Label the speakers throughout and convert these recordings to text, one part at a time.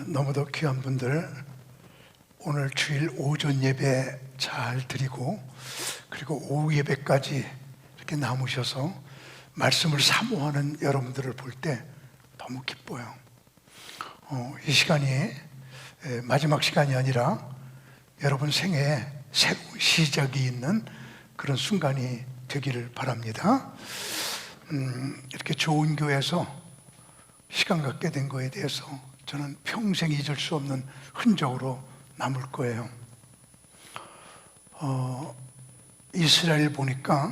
Speaker 1: 너무도 귀한 분들 오늘 주일 오전 예배 잘 드리고 그리고 오후 예배까지 이렇게 남으셔서 말씀을 사모하는 여러분들을 볼 때 너무 기뻐요. 이 시간이 마지막 시간이 아니라 여러분 생애에 새로운 시작이 있는 그런 순간이 되기를 바랍니다. 이렇게 좋은 교회에서 시간 갖게 된 거에 대해서 저는 평생 잊을 수 없는 흔적으로 남을 거예요. 이스라엘 보니까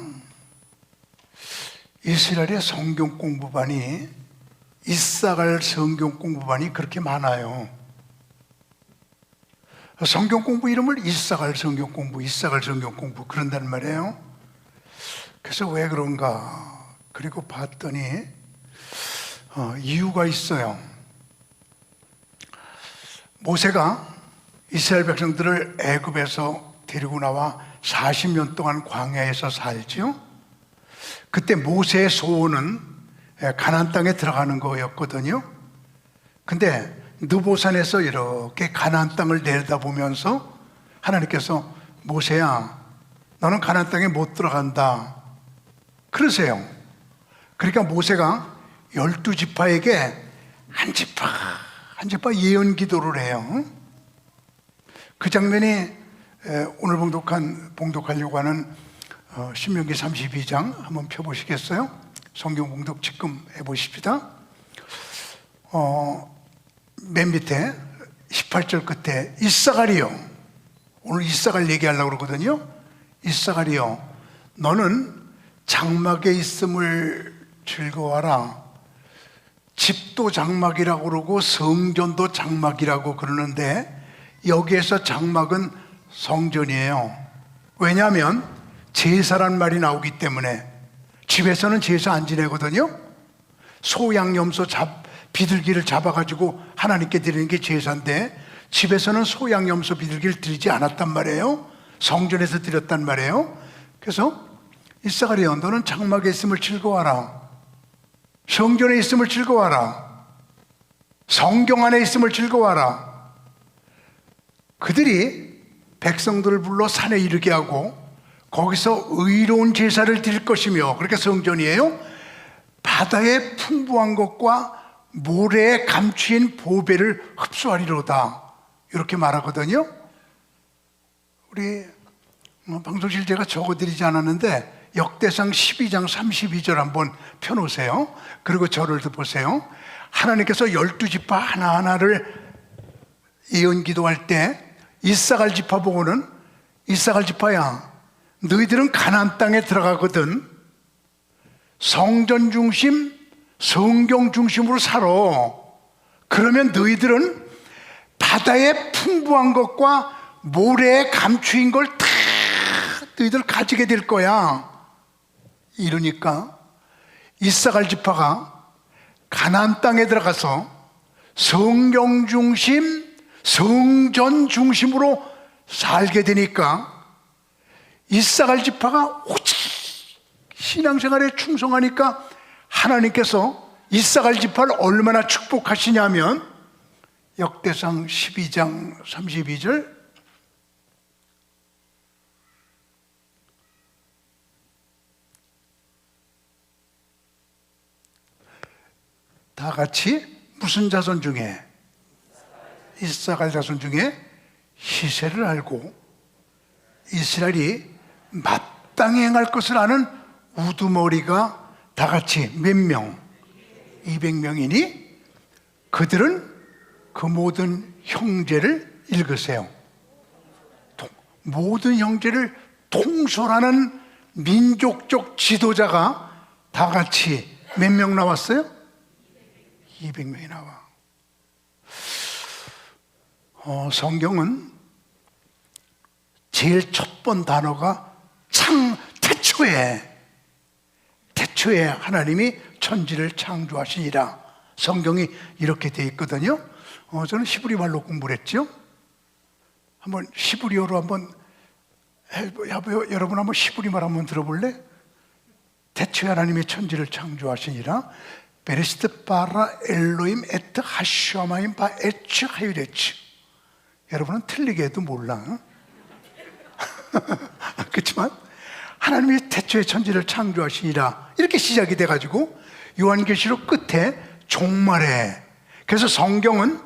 Speaker 1: 이스라엘의 성경 공부반이 이사갈 성경 공부반이 그렇게 많아요. 성경 공부 이름을 이사갈 성경 공부 그런단 말이에요. 그래서 왜 그런가 그리고 봤더니 이유가 있어요. 모세가 이스라엘 백성들을 애굽에서 데리고 나와 40년 동안 광야에서 살지요. 그때 모세의 소원은 가나안 땅에 들어가는 거였거든요. 근데 느보산에서 이렇게 가나안 땅을 내려다보면서 하나님께서 모세야 너는 가나안 땅에 못 들어간다 그러세요. 그러니까 모세가 12지파에게 한 지파 예언 기도를 해요. 그 장면이 오늘 봉독하려고 하는 신명기 32장 한번 펴보시겠어요? 성경 봉독 지금 해보십시다. 맨 밑에 18절 끝에 이사갈이요, 오늘 이사갈 얘기하려고 그러거든요. 이사갈이요 너는 장막에 있음을 즐거워하라. 집도 장막이라고 그러고 성전도 장막이라고 그러는데 여기에서 장막은 성전이에요. 왜냐하면 제사란 말이 나오기 때문에. 집에서는 제사 안 지내거든요. 소양염소 비둘기를 잡아가지고 하나님께 드리는 게 제사인데 집에서는 소양염소 비둘기를 드리지 않았단 말이에요. 성전에서 드렸단 말이에요. 그래서 이사갈이여 너는 장막에 있음을 즐거워하라. 성전에 있음을 즐거워하라. 성경 안에 있음을 즐거워하라. 그들이 백성들을 불러 산에 이르게 하고 거기서 의로운 제사를 드릴 것이며, 그렇게 성전이에요. 바다의 풍부한 것과 모래에 감추인 보배를 흡수하리로다 이렇게 말하거든요. 우리 방송실 제가 적어드리지 않았는데 역대상 12장 32절 한번 펴놓으세요. 그리고 저를 보세요. 하나님께서 12지파 하나하나를 예언 기도할 때 이사갈 지파 보고는 이사갈 지파야 너희들은 가나안 땅에 들어가거든 성전 중심 성경 중심으로 살아. 그러면 너희들은 바다의 풍부한 것과 모래에 감추인 걸 다 너희들 가지게 될 거야. 이러니까 이사갈 지파가 가나안 땅에 들어가서 성경 중심 성전 중심으로 살게 되니까 이사갈 지파가 오직 신앙생활에 충성하니까 하나님께서 이사갈 지파를 얼마나 축복하시냐면 역대상 12장 32절 다 같이 무슨 자손 중에? 이사갈 자손 중에 시세를 알고 이스라엘이 마땅히 행할 것을 아는 우두머리가 다 같이 몇 명? 200명이니 그들은 그 모든 형제를 읽으세요. 모든 형제를 통솔하는 민족적 지도자가 다 같이 몇 명 나왔어요? 200명이 나와. 성경은 제일 첫 번 단어가 태초에 하나님이 천지를 창조하시니라. 성경이 이렇게 되어 있거든요. 저는 히브리 말로 공부를 했죠. 한번 히브리어로 한번 여러분 한번 히브리 말 한번 들어볼래? 태초에 하나님이 천지를 창조하시니라. 베레시트 바라 엘로임 에트 하샤마임 바 에츠 하유레츠. 여러분은 틀리게 해도 몰라. 그렇지만 하나님이 태초에 천지를 창조하시니라 이렇게 시작이 돼가지고 요한계시록 끝에 종말에, 그래서 성경은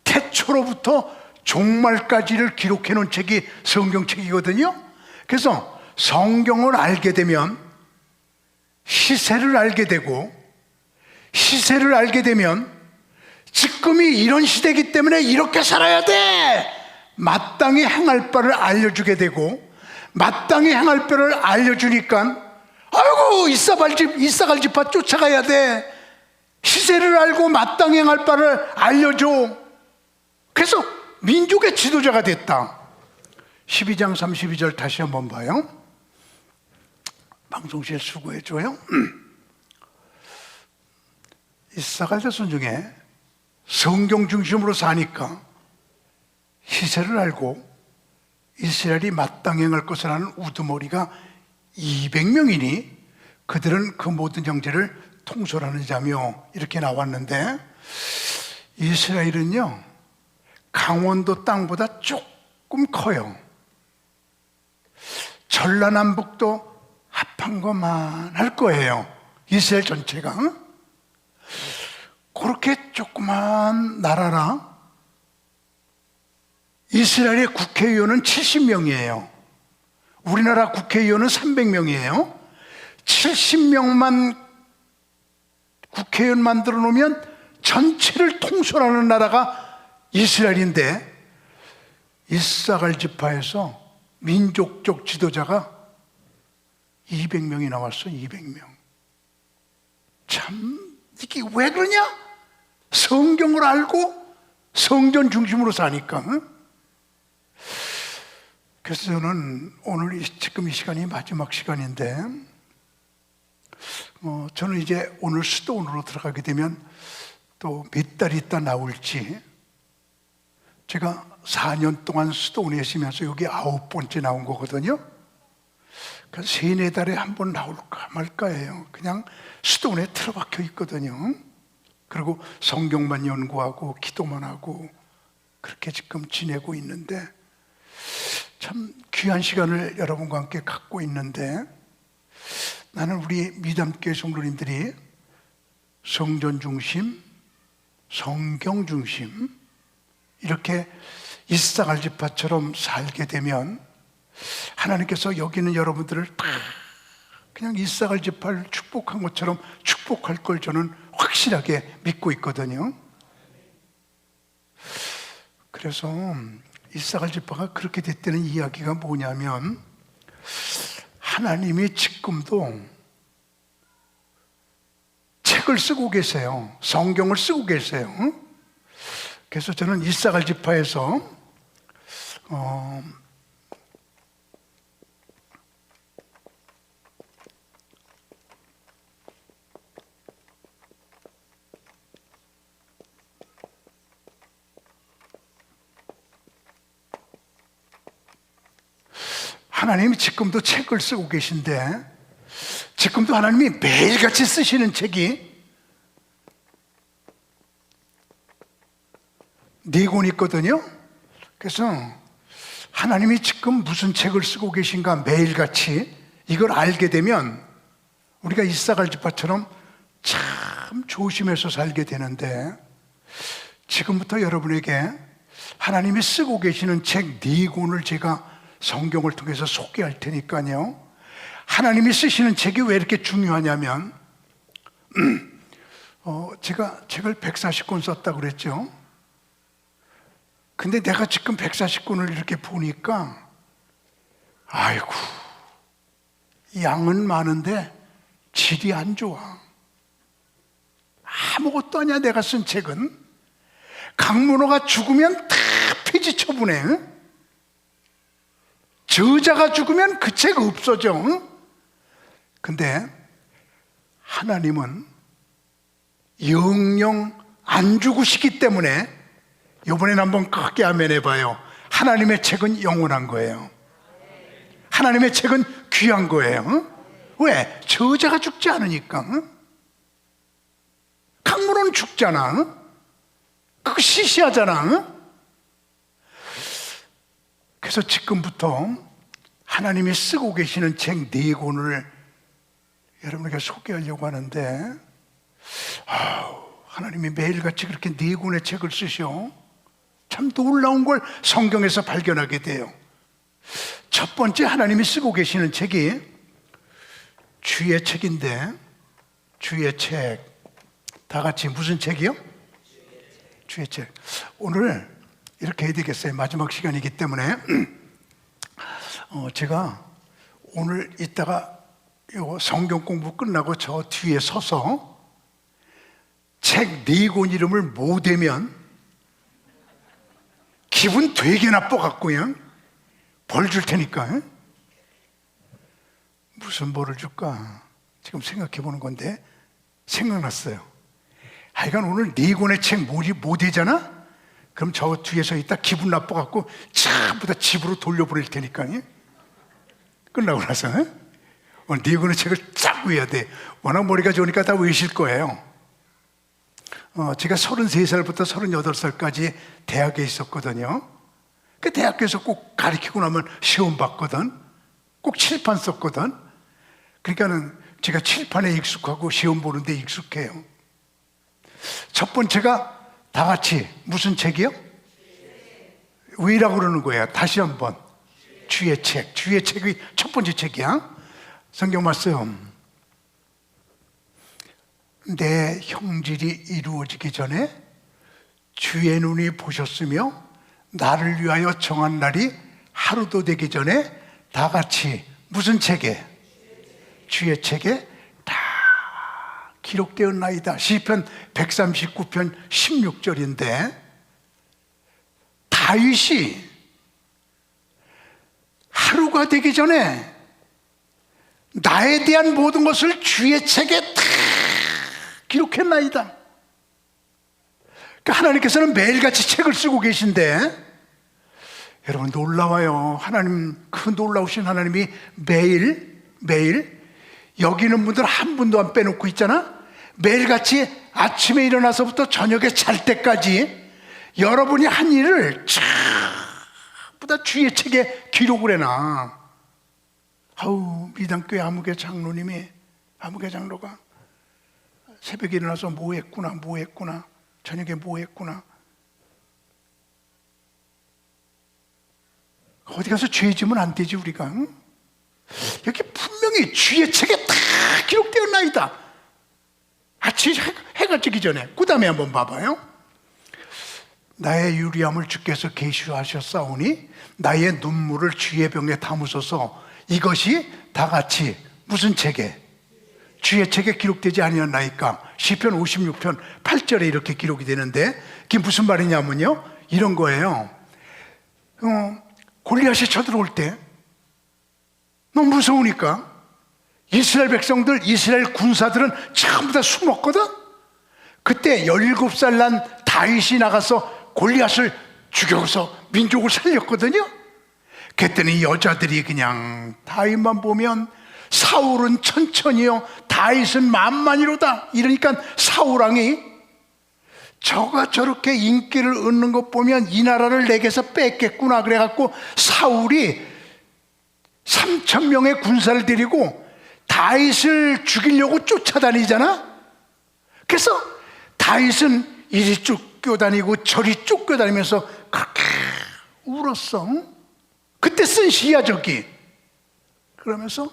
Speaker 1: 태초로부터 종말까지를 기록해 놓은 책이 성경책이거든요. 그래서 성경을 알게 되면 시세를 알게 되고, 시세를 알게 되면 지금이 이런 시대이기 때문에 이렇게 살아야 돼, 마땅히 행할 바를 알려주게 되고, 마땅히 행할 바를 알려주니까 아이고 이사갈 집파 쫓아가야 돼, 시세를 알고 마땅히 행할 바를 알려줘. 그래서 민족의 지도자가 됐다. 12장 32절 다시 한번 봐요. 방송실 수고해줘요. 이사갈 자손 중에 성경 중심으로 사니까 시세를 알고 이스라엘이 마땅히 행할 것을 아는 우두머리가 200명이니 그들은 그 모든 형제를 통솔하는 자며, 이렇게 나왔는데, 이스라엘은요 강원도 땅보다 조금 커요. 전라남북도 합한 것만 할 거예요, 이스라엘 전체가. 그렇게 조그만 나라라 이스라엘의 국회의원은 70명이에요. 우리나라 국회의원은 300명이에요. 70명만 국회의원 만들어 놓으면 전체를 통솔하는 나라가 이스라엘인데, 이사갈 지파에서 민족적 지도자가 200명이 나왔어. 200명. 참 이게 왜 그러냐? 성경을 알고 성전 중심으로 사니까. 그래서 저는 오늘 지금 이 시간이 마지막 시간인데, 저는 이제 오늘 수도원으로 들어가게 되면 또 몇 달 있다 나올지, 제가 4년 동안 수도원에 있으면서 여기 9번째 나온 거거든요. 그래서 3, 4달에 한 번 나올까 말까예요. 그냥 수도원에 틀어박혀 있거든요. 그리고 성경만 연구하고 기도만 하고 그렇게 지금 지내고 있는데, 참 귀한 시간을 여러분과 함께 갖고 있는데, 나는 우리 미담교회 성도님들이 성전 중심, 성경 중심 이렇게 이사갈 지파처럼 살게 되면 하나님께서 여기 있는 여러분들을 다 그냥 이사갈 지파를 축복한 것처럼 축복할 걸 저는 확실하게 믿고 있거든요. 그래서 이사갈 지파가 그렇게 됐다는 이야기가 뭐냐면, 하나님이 지금도 책을 쓰고 계세요. 성경을 쓰고 계세요. 그래서 저는 이사갈 지파에서 하나님이 지금도 책을 쓰고 계신데, 지금도 하나님이 매일같이 쓰시는 책이 4권 있거든요. 그래서 하나님이 지금 무슨 책을 쓰고 계신가 매일같이 이걸 알게 되면 우리가 이사갈 지파처럼 참 조심해서 살게 되는데, 지금부터 여러분에게 하나님이 쓰고 계시는 책 4권을 제가 성경을 통해서 소개할 테니까요. 하나님이 쓰시는 책이 왜 이렇게 중요하냐면, 제가 책을 140권 썼다고 그랬죠. 근데 내가 지금 140권을 이렇게 보니까 아이고, 양은 많은데 질이 안 좋아. 아무것도 아니야. 내가 쓴 책은 강문호가 죽으면 다 폐지 처분해. 저자가 죽으면 그 책 없어져. 근데 하나님은 영영 안 죽으시기 때문에, 이번엔 한번 크게 아멘 해봐요. 하나님의 책은 영원한 거예요. 하나님의 책은 귀한 거예요. 왜? 저자가 죽지 않으니까. 그건 죽잖아. 그거 시시하잖아. 그래서 지금부터 하나님이 쓰고 계시는 책 4권을 여러분에게 소개하려고 하는데, 하나님이 매일같이 그렇게 4권의 책을 쓰셔. 참 놀라운 걸 성경에서 발견하게 돼요. 첫 번째 하나님이 쓰고 계시는 책이 주의 책인데, 주의 책, 다 같이 무슨 책이요? 주의 책. 오늘 이렇게 해야 되겠어요. 마지막 시간이기 때문에 제가 오늘 이따가 요 성경 공부 끝나고 저 뒤에 서서 책 4권 이름을 못 대면 기분 되게 나빠갖고 그냥 벌 줄 테니까. 무슨 벌을 줄까 지금 생각해 보는 건데 생각났어요. 하여간 오늘 4권의 책 못 대잖아? 그럼 저 뒤에서 있다 기분 나빠갖고 전부 다 집으로 돌려보낼 테니까. 끝나고 나서 오늘 4권의 책을 쫙 외워야 돼. 워낙 머리가 좋으니까 다 외우실 거예요. 제가 33살부터 38살까지 대학에 있었거든요. 그 대학교에서 꼭 가르치고 나면 시험 봤거든. 꼭 칠판 썼거든. 그러니까는 제가 칠판에 익숙하고 시험 보는데 익숙해요. 첫 번째가 다 같이 무슨 책이요? 왜라고 그러는 거야? 다시 한번. 주의 책. 주의 책이 첫 번째 책이야. 성경 말씀. 내 형질이 이루어지기 전에 주의 눈이 보셨으며 나를 위하여 정한 날이 하루도 되기 전에 다 같이 무슨 책에? 주의 책에 다 기록되었나이다. 시편 139편 16절인데 다윗이 하루가 되기 전에 나에 대한 모든 것을 주의 책에 다 기록했나이다. 그러니까 하나님께서는 매일같이 책을 쓰고 계신데 여러분 놀라워요. 하나님, 그 놀라우신 하나님이 매일 여기 있는 분들 한 분도 안 빼놓고 있잖아. 매일같이 아침에 일어나서부터 저녁에 잘 때까지 여러분이 한 일을 전부 다 주의 책에 기록을 해놔. 미당교회 아무개 장로가 새벽에 일어나서 뭐 했구나, 저녁에 뭐 했구나. 어디 가서 죄 지으면 안 되지 우리가. 응? 여기 분명히 주의 책에 다 기록되었나이다. 아침 해가 지기 전에. 그 다음에 한번 봐봐요. 나의 유리함을 주께서 계시하셨사오니 나의 눈물을 주의 병에 담으소서. 이것이 다 같이 무슨 책에? 주의 책에 기록되지 아니었나이까. 시편 56편 8절에 이렇게 기록이 되는데 그게 무슨 말이냐면요, 이런 거예요. 골리앗이 쳐들어올 때 너무 무서우니까 이스라엘 백성들, 이스라엘 군사들은 전부 다 숨었거든. 그때 17살 난 다윗이 나가서 골리앗을 죽여서 민족을 살렸거든요. 그랬더니 여자들이 그냥 다윗만 보면 사울은 천천히요 다윗은 만만이로다 이러니까 사울왕이 저가 저렇게 인기를 얻는 것 보면 이 나라를 내게서 뺏겠구나 그래갖고 사울이 3,000명의 군사를 데리고 다윗을 죽이려고 쫓아다니잖아. 그래서 다윗은 이리 쫓겨다니고 저리 쫓겨다니면서 그렇게 울었어. 그때 쓴 시야 저기. 그러면서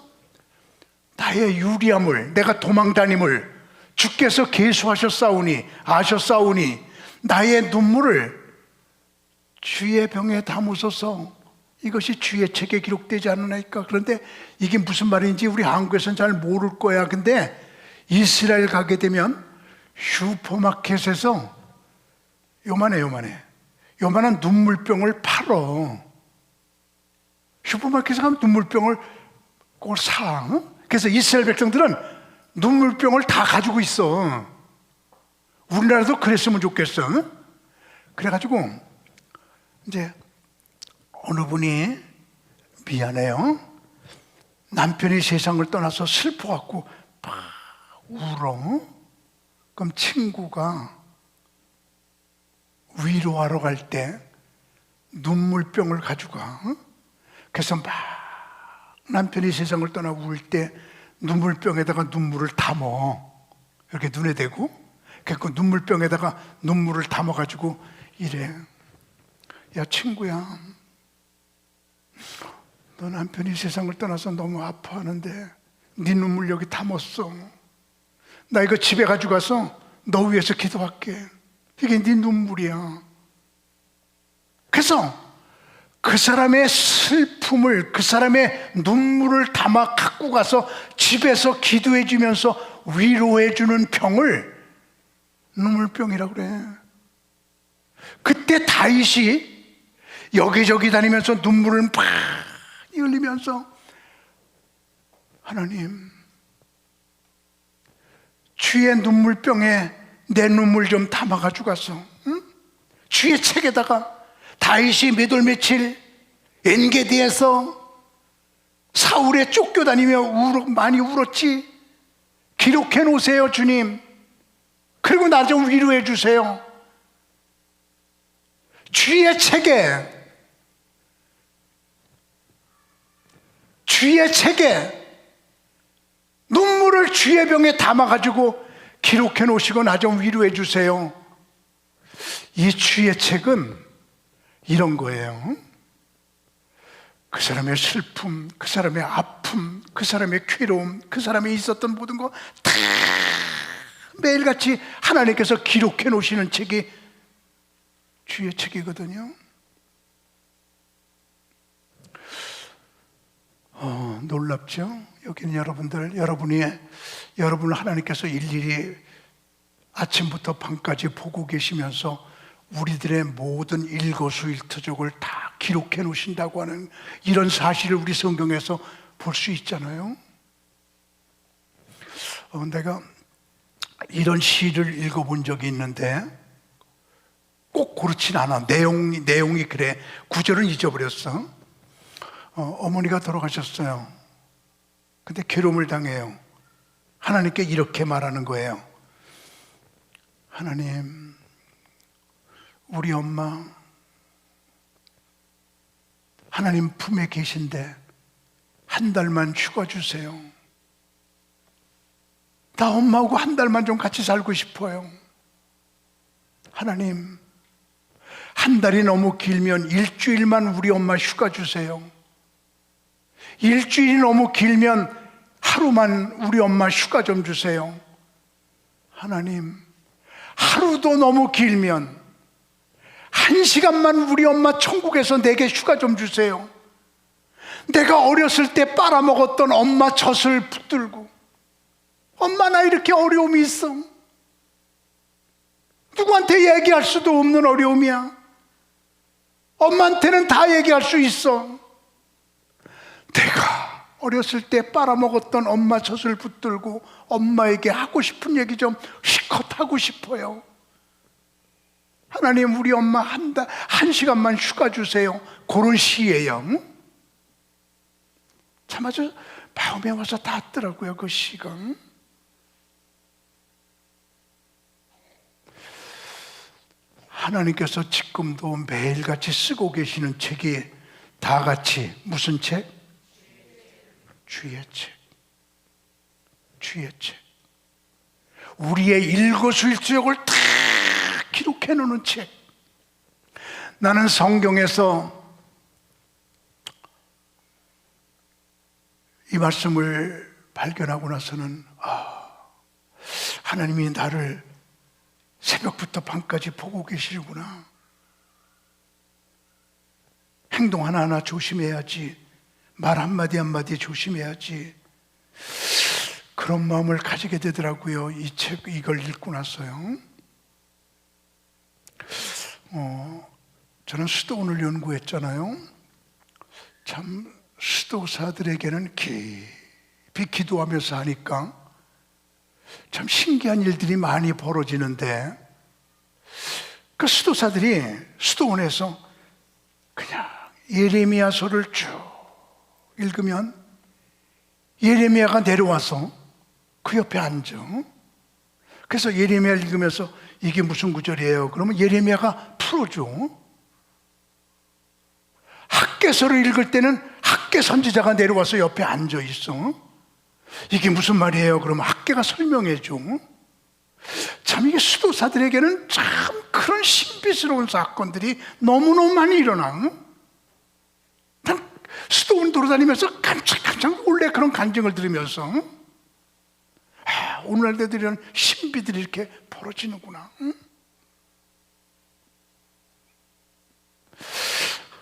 Speaker 1: 나의 유리함을, 내가 도망다님을 주께서 계수하셨사오니 아셨사오니 나의 눈물을 주의 병에 담으소서. 이것이 주의 책에 기록되지 않으나이까. 그런데 이게 무슨 말인지 우리 한국에서는 잘 모를 거야. 근데 이스라엘 가게 되면 슈퍼마켓에서 요만한 눈물병을 팔어. 슈퍼마켓에 가면 눈물병을 꼭 사. 그래서 이스라엘 백성들은 눈물병을 다 가지고 있어. 우리나라도 그랬으면 좋겠어. 그래가지고 이제 어느 분이 미안해요, 남편이 세상을 떠나서 슬퍼갖고 막 울어. 그럼 친구가 위로하러 갈 때 눈물병을 가져가. 그래서 막 남편이 세상을 떠나 울 때 눈물병에다가 눈물을 담어. 이렇게 눈에 대고. 그 눈물병에다가 눈물을 담아가지고 이래. 야, 친구야. 너 남편이 세상을 떠나서 너무 아파하는데 네 눈물 여기 담았어. 나 이거 집에 가져가서 너 위해서 기도할게. 이게 네 눈물이야. 그래서 그 사람의 슬픔을, 그 사람의 눈물을 담아 갖고 가서 집에서 기도해 주면서 위로해 주는 병을 눈물병이라고 그래. 그때 다윗이 여기저기 다니면서 눈물을 막 흘리면서 하나님, 주의 눈물병에 내 눈물 좀 담아가지고 가서, 응? 주의 책에다가 다윗이 몇 월 며칠 엔게디에서 사울에 쫓겨다니며 많이 울었지. 기록해 놓으세요, 주님. 그리고 나 좀 위로해 주세요. 주의 책에 눈물을 주의 병에 담아가지고 기록해 놓으시고 나 좀 위로해 주세요. 이 주의 책은 이런 거예요. 그 사람의 슬픔, 그 사람의 아픔, 그 사람의 괴로움, 그 사람이 있었던 모든 거 다 매일같이 하나님께서 기록해 놓으시는 책이 주의 책이거든요. 놀랍죠? 여기는 여러분을 하나님께서 일일이 아침부터 밤까지 보고 계시면서 우리들의 모든 일거수일투족을 다 기록해 놓으신다고 하는 이런 사실을 우리 성경에서 볼 수 있잖아요. 내가 이런 시를 읽어본 적이 있는데 꼭 그렇진 않아. 내용이 그래. 구절은 잊어버렸어. 어머니가 돌아가셨어요. 근데 괴로움을 당해요. 하나님께 이렇게 말하는 거예요. 하나님, 우리 엄마 하나님 품에 계신데 한 달만 휴가 주세요. 나 엄마하고 한 달만 좀 같이 살고 싶어요. 하나님, 한 달이 너무 길면 일주일만 우리 엄마 휴가 주세요. 일주일이 너무 길면 하루만 우리 엄마 휴가 좀 주세요. 하나님, 하루도 너무 길면 1시간만 우리 엄마 천국에서 내게 휴가 좀 주세요. 내가 어렸을 때 빨아먹었던 엄마 젖을 붙들고, 엄마 나 이렇게 어려움이 있어. 누구한테 얘기할 수도 없는 어려움이야. 엄마한테는 다 얘기할 수 있어. 내가 어렸을 때 빨아먹었던 엄마 젖을 붙들고 엄마에게 하고 싶은 얘기 좀 실컷 하고 싶어요. 하나님, 우리 엄마 한 시간만 휴가 주세요. 그런 시예요. 참 아주 마음에 와서 닿더라고요, 그 시가. 하나님께서 지금도 매일같이 쓰고 계시는 책이 다 같이 무슨 책? 주의 책. 주의 책. 우리의 일거수일투족을 다 기록해 놓는 책. 나는 성경에서 이 말씀을 발견하고 나서는 하나님이 나를 새벽부터 밤까지 보고 계시구나. 행동 하나하나 조심해야지. 말 한마디 한마디 조심해야지. 그런 마음을 가지게 되더라고요. 이걸 읽고 나서요. 저는 수도원을 연구했잖아요. 참 수도사들에게는 깊이 기도하면서 하니까 참 신기한 일들이 많이 벌어지는데, 그 수도사들이 수도원에서 그냥 예레미야서를 쭉 읽으면 예레미야가 내려와서 그 옆에 앉아. 그래서 예레미야를 읽으면서 이게 무슨 구절이에요? 그러면 예레미야가 풀어줘. 학개서를 읽을 때는 학개 선지자가 내려와서 옆에 앉아 있어. 이게 무슨 말이에요? 그러면 학개가 설명해 줘. 참 이게 수도사들에게는 참 그런 신비스러운 사건들이 너무너무 많이 일어나. 난 수도원 돌아다니면서 깜짝깜짝 놀래. 그런 간증을 들으면서 오늘날도 이런 신비들이 이렇게 벌어지는구나.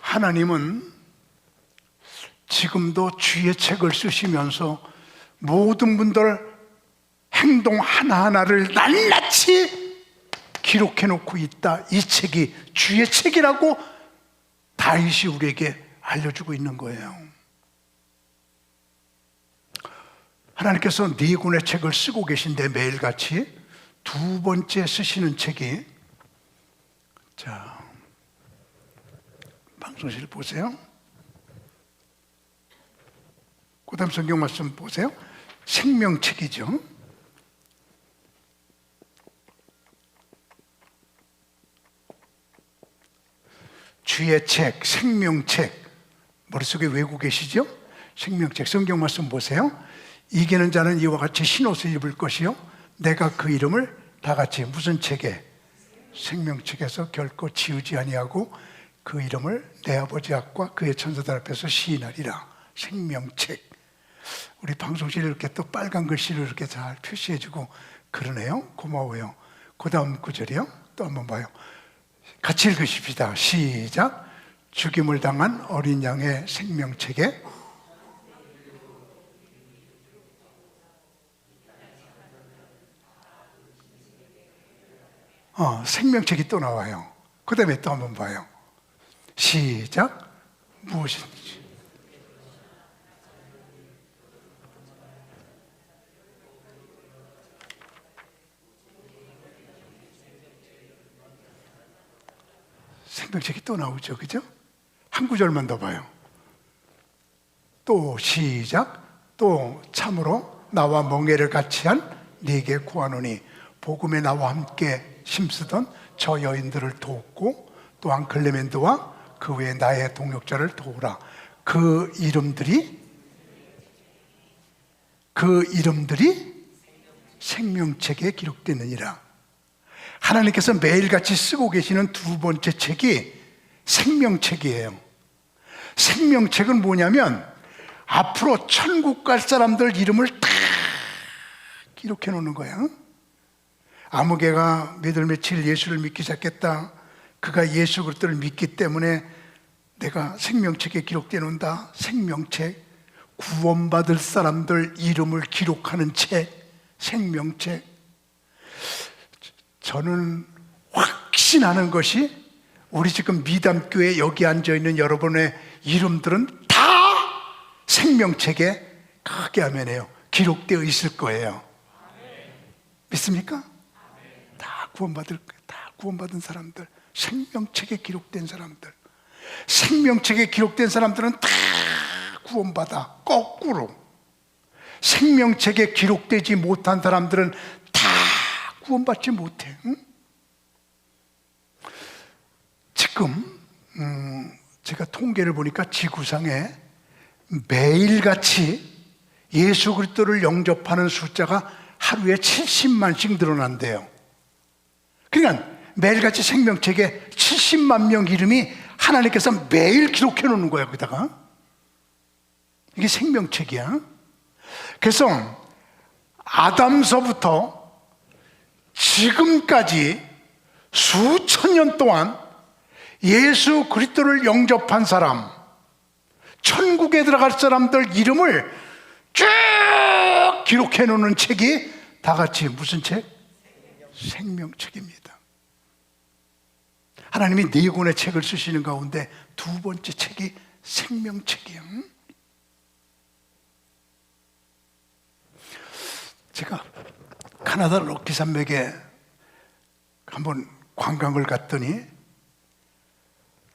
Speaker 1: 하나님은 지금도 주의 책을 쓰시면서 모든 분들 행동 하나하나를 낱낱이 기록해 놓고 있다. 이 책이 주의 책이라고 다윗이 우리에게 알려주고 있는 거예요. 하나님께서 네 권의 책을 쓰고 계신데 매일같이 두 번째 쓰시는 책이, 자, 방송실 보세요. 그 다음 성경 말씀 보세요. 생명책이죠. 주의 책, 생명책, 머릿속에 외우고 계시죠? 생명책, 성경 말씀 보세요. 이기는 자는 이와 같이 흰옷을 입을 것이요 내가 그 이름을 다 같이 무슨 책에? 생명책에서 결코 지우지 아니하고 그 이름을 내 아버지 앞과 그의 천사들 앞에서 시인하리라. 생명책. 우리 방송실에 이렇게 또 빨간 글씨로 이렇게 잘 표시해주고 그러네요. 고마워요. 그 다음 구절이요. 또 한번 봐요. 같이 읽으십시다. 시작. 죽임을 당한 어린 양의 생명책에 생명책이 또 나와요. 그 다음에 또 한번 봐요. 시작. 무엇인지. 생명책이 또 나오죠. 그죠? 한 구절만 더 봐요. 또 시작. 또 참으로 나와 멍에를 같이 한 네게 구하노니 복음에 나와 함께 힘쓰던 저 여인들을 돕고 또한 클레멘드와 그 외에 나의 동역자를 도우라. 그 이름들이 생명책에 기록되느니라. 하나님께서 매일같이 쓰고 계시는 두 번째 책이 생명책이에요. 생명책은 뭐냐면 앞으로 천국 갈 사람들 이름을 다 기록해 놓는 거야. 아무개가 몇 월 며칠 예수를 믿기 시작했다. 그가 예수 그리스도를 믿기 때문에 내가 생명책에 기록되어 놓는다. 생명책, 구원받을 사람들 이름을 기록하는 책, 생명책. 저는 확신하는 것이 우리 지금 미담교회 여기 앉아있는 여러분의 이름들은 다 생명책에 크게 화면에요 기록되어 있을 거예요. 믿습니까? 다 구원받은 사람들, 생명책에 기록된 사람들. 생명책에 기록된 사람들은 다 구원받아. 거꾸로 생명책에 기록되지 못한 사람들은 다 구원받지 못해. 응? 지금 제가 통계를 보니까 지구상에 매일같이 예수 그리스도를 영접하는 숫자가 하루에 70만씩 늘어난대요. 그러니까 매일같이 생명책에 70만 명 이름이 하나님께서 매일 기록해 놓는 거야. 거기다가 이게 생명책이야. 그래서 아담서부터 지금까지 수천 년 동안 예수 그리스도를 영접한 사람, 천국에 들어갈 사람들 이름을 쭉 기록해 놓는 책이 다 같이 무슨 책? 생명책입니다. 하나님이 네 권의 책을 쓰시는 가운데 두 번째 책이 생명책이에요. 제가 카나다 럭키 산맥에 한번 관광을 갔더니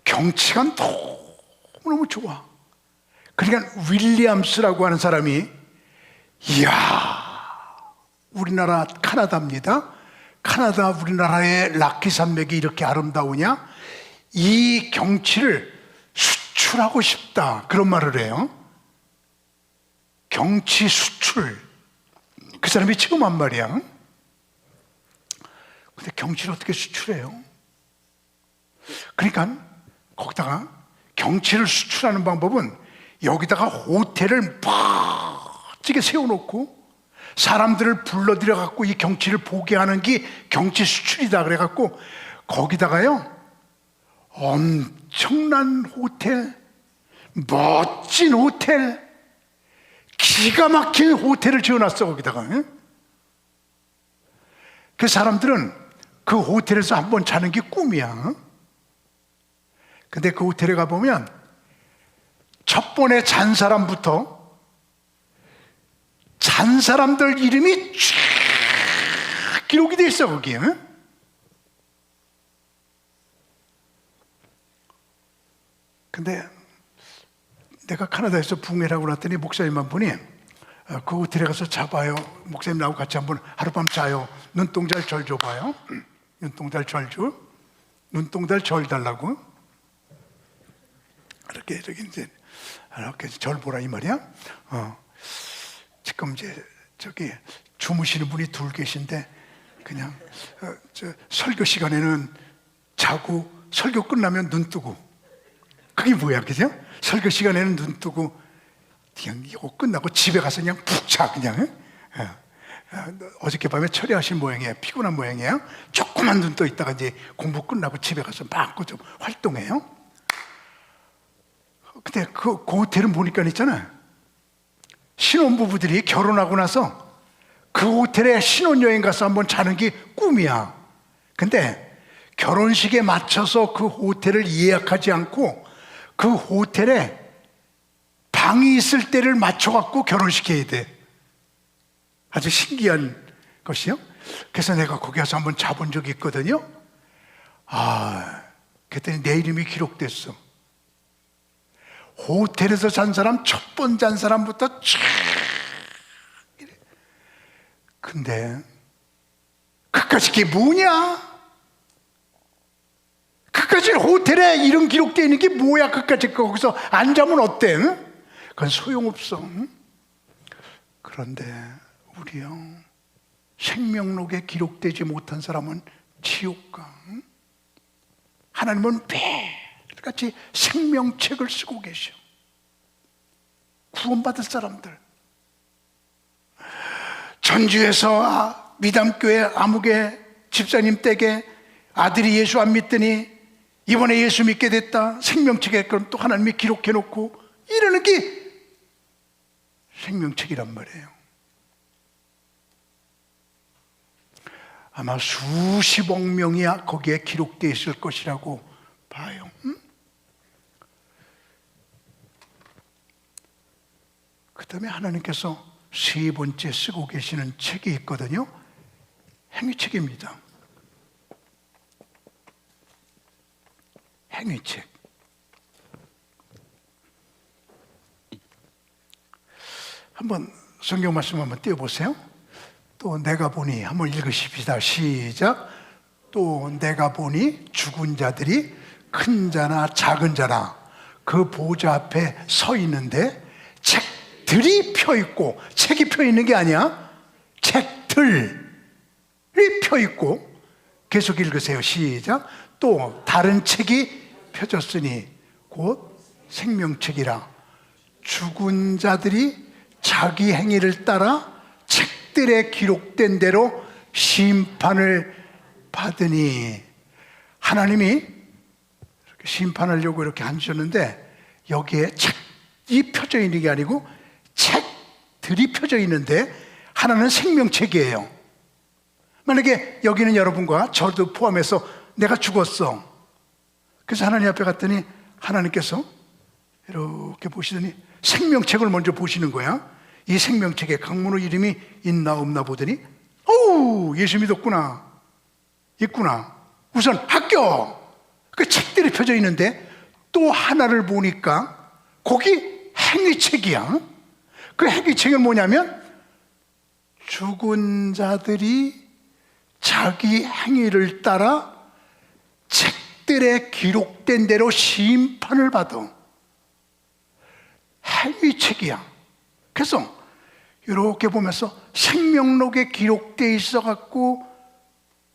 Speaker 1: 경치가 너무너무 좋아. 그러니까 윌리엄스라고 하는 사람이 이야, 우리나라 카나다입니다. 카나다 우리나라의 락키 산맥이 이렇게 아름다우냐? 이 경치를 수출하고 싶다, 그런 말을 해요. 경치 수출. 그 사람이 지금 한 말이야. 근데 경치를 어떻게 수출해요? 그러니까 거기다가 경치를 수출하는 방법은 여기다가 호텔을 멋지게 세워놓고 사람들을 불러들여 갖고 이 경치를 보게 하는 게 경치 수출이다 그래 갖고 거기다가요 엄청난 호텔, 멋진 호텔, 기가 막힌 호텔을 지어놨어 거기다가. 그 사람들은 그 호텔에서 한번 자는 게 꿈이야. 근데 그 호텔에 가보면 첫 번에 잔 사람부터 잔 사람들 이름이 쫙 기록이 돼 있어 거기에. 근데 내가 카나다에서 붕해라고 그랬더니 목사님 한 분이 그 호텔에 가서 자봐요. 목사님 나하고 같이 한번 하룻밤 자요. 눈동자를 절 줘봐요. 눈동자를 절 줘. 눈동자를 절 달라고. 이렇게 이제 이렇게 절 보라 이 말이야. 지금 이제 저기 주무시는 분이 둘 계신데 그냥 설교 시간에는 자고 설교 끝나면 눈 뜨고. 그게 뭐야, 그죠? 설교 시간에는 눈 뜨고 그냥 이거 끝나고 집에 가서 그냥 푹 자 그냥. 어저께 밤에 철회하신 모양이에요. 피곤한 모양이에요. 조그만 눈 떠 있다가 이제 공부 끝나고 집에 가서 막 좀 활동해요. 근데 그 호텔은 보니까 있잖아요. 신혼부부들이 결혼하고 나서 그 호텔에 신혼여행 가서 한번 자는 게 꿈이야. 근데 결혼식에 맞춰서 그 호텔을 예약하지 않고 그 호텔에 방이 있을 때를 맞춰갖고 결혼시켜야 돼. 아주 신기한 것이요. 그래서 내가 거기 가서 한번 자본 적이 있거든요. 그랬더니 내 이름이 기록됐어. 호텔에서 잔 사람, 첫 번 잔 사람부터 쫙. 근데 그까짓 게 뭐냐? 그까짓 호텔에 이름 기록되어 있는 게 뭐야? 그까짓 거기서 안 자면 어때? 그건 소용없어. 그런데 우리요, 생명록에 기록되지 못한 사람은 지옥 가. 하나님은 매일같이 생명책을 쓰고 계셔. 구원받을 사람들. 전주에서 미담교회 아무개 집사님 댁에 아들이 예수 안 믿더니 이번에 예수 믿게 됐다. 생명책에 그럼 또 하나님이 기록해 놓고 이러는 게 생명책이란 말이에요. 아마 수십억 명이 거기에 기록되어 있을 것이라고 봐요. 그 다음에 하나님께서 세 번째 쓰고 계시는 책이 있거든요. 행위책입니다. 행위책. 한번 성경 말씀 한번 띄워보세요. 또 내가 보니 한번 읽으십시다. 시작. 또 내가 보니 죽은 자들이 큰 자나 작은 자나 그 보좌 앞에 서 있는데 책들이 펴 있고, 책이 펴 있는 게 아니야. 책들이 펴 있고. 계속 읽으세요. 시작. 또 다른 책이 펴졌으니 곧 생명책이라. 죽은 자들이 자기 행위를 따라 책들에 기록된 대로 심판을 받으니. 하나님이 이렇게 심판하려고 이렇게 앉으셨는데 여기에 책이 펴져 있는 게 아니고 책들이 펴져 있는데 하나는 생명책이에요. 만약에 여기는 여러분과 저도 포함해서 내가 죽었어. 그래서 하나님 앞에 갔더니 하나님께서 이렇게 보시더니 생명책을 먼저 보시는 거야. 이 생명책에 강문호 이름이 있나 없나 보더니 예수 믿었구나. 있구나. 우선 합격. 그 책들이 펴져 있는데 또 하나를 보니까 거기 행위책이야. 그 행위책은 뭐냐면 죽은 자들이 자기 행위를 따라 책들에 기록된 대로 심판을 받아. 행위책이야. 그래서 이렇게 보면서 생명록에 기록되어 있어 갖고